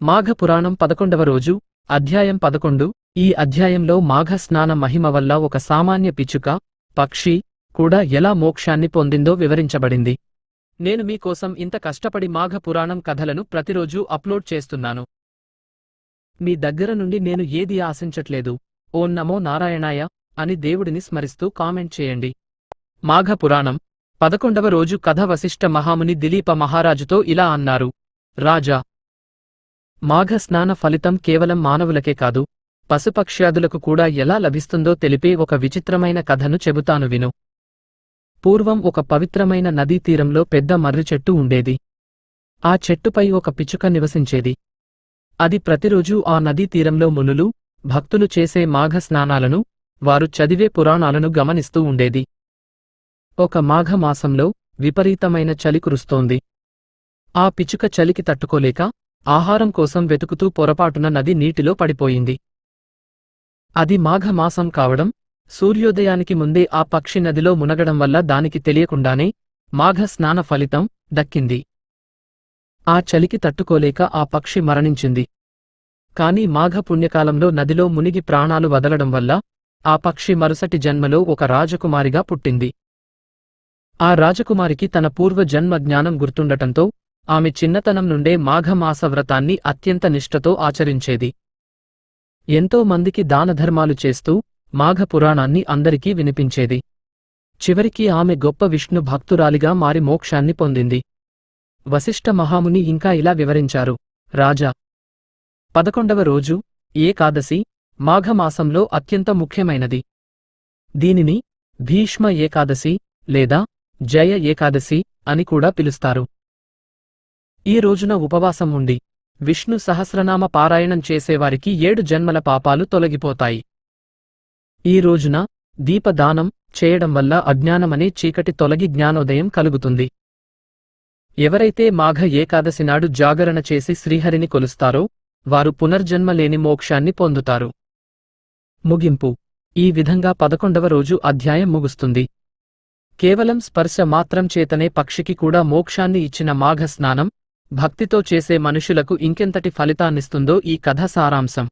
మాఘ పురాణం 11వ రోజు అధ్యాయం 11. ఈ అధ్యాయంలో మాఘ స్నాన మహిమ వల్ల ఒక సామాన్య పిచ్చుక, పక్షి కూడా ఎలా మోక్షాన్ని పొందిందో వివరించబడింది. నేను మీకోసం ఇంత కష్టపడి మాఘ పురాణం కథలను ప్రతిరోజూ అప్లోడ్ చేస్తున్నాను. మీ దగ్గర నుండి నేను ఏది ఆశించట్లేదు. ఓం నమో నారాయణాయ అని దేవుడిని స్మరిస్తూ కామెంట్ చేయండి. మాఘ పురాణం 11వ రోజు కథ. వశిష్ఠ మహాముని దిలీప మహారాజుతో ఇలా అన్నారు. రాజా, మాఘ స్నాన ఫలితం కేవలం మానవులకే కాదు, పశుపక్ష్యాదులకు కూడా ఎలా లభిస్తుందో తెలిపే ఒక విచిత్రమైన కథను చెబుతాను విను. పూర్వం ఒక పవిత్రమైన నదీ తీరంలో పెద్ద మర్రి చెట్టు ఉండేది. ఆ చెట్టుపై ఒక పిచ్చుక నివసించేది. అది ప్రతిరోజూ ఆ నదీ తీరంలో మునులు, భక్తులు చేసే మాఘ స్నానాలను, వారు చదివే పురాణాలను గమనిస్తూ ఉండేది. ఒక మాఘమాసంలో విపరీతమైన చలి కురుస్తోంది. ఆ పిచ్చుక చలికి తట్టుకోలేక ఆహారం కోసం వెతుకుతూ పొరపాటున నది నీటిలో పడిపోయింది. అది మాఘమాసం కావడం, సూర్యోదయానికి ముందే ఆ పక్షి నదిలో మునగడం వల్ల దానికి తెలియకుండానే మాఘ స్నాన ఫలితం దక్కింది. ఆ చలికి తట్టుకోలేక ఆ పక్షి మరణించింది. కాని మాఘ పుణ్యకాలంలో నదిలో మునిగి ప్రాణాలు వదలడం వల్ల ఆ పక్షి మరుసటి జన్మలో ఒక రాజకుమారిగా పుట్టింది. ఆ రాజకుమారికి తన పూర్వ జన్మ జ్ఞానం గుర్తుండటంతో ఆమె చిన్నతనం నుండే మాఘమాస వ్రతాన్ని అత్యంత నిష్ఠతో ఆచరించేది. ఎంతో మందికి దానధర్మాలు చేస్తూ మాఘ పురాణాన్ని అందరికీ వినిపించేది. చివరికి ఆమె గొప్ప విష్ణు భక్తురాలిగా మారి మోక్షాన్ని పొందింది. వశిష్ఠ మహాముని ఇంకా ఇలా వివరించారు. రాజా, 11వ రోజు ఏకాదశి మాఘమాసంలో అత్యంత ముఖ్యమైనది. దీనిని భీష్మ ఏకాదశి లేదా జయ ఏకాదశి అని కూడా పిలుస్తారు. ఈ రోజున ఉపవాసం ఉండి విష్ణు సహస్రనామ పారాయణం చేసేవారికి 7 జన్మల పాపాలు తొలగిపోతాయి. ఈ రోజున దీపదానం చేయడం వల్ల అజ్ఞానమనే చీకటి తొలగి జ్ఞానోదయం కలుగుతుంది. ఎవరైతే మాఘ ఏకాదశి నాడు జాగరణ చేసి శ్రీహరిని కొలుస్తారో వారు పునర్జన్మ లేని మోక్షాన్ని పొందుతారు. ముగింపు. ఈ విధంగా 11వ రోజు అధ్యాయం ముగుస్తుంది. కేవలం స్పర్శ మాత్రం చేతనే పక్షికి కూడా మోక్షాన్ని ఇచ్చిన మాఘ స్నానం భక్తితో చేసే మనుషులకు ఇంకెంతటి ఫలితాన్నిస్తుందో ఈ కథ సారాంశం.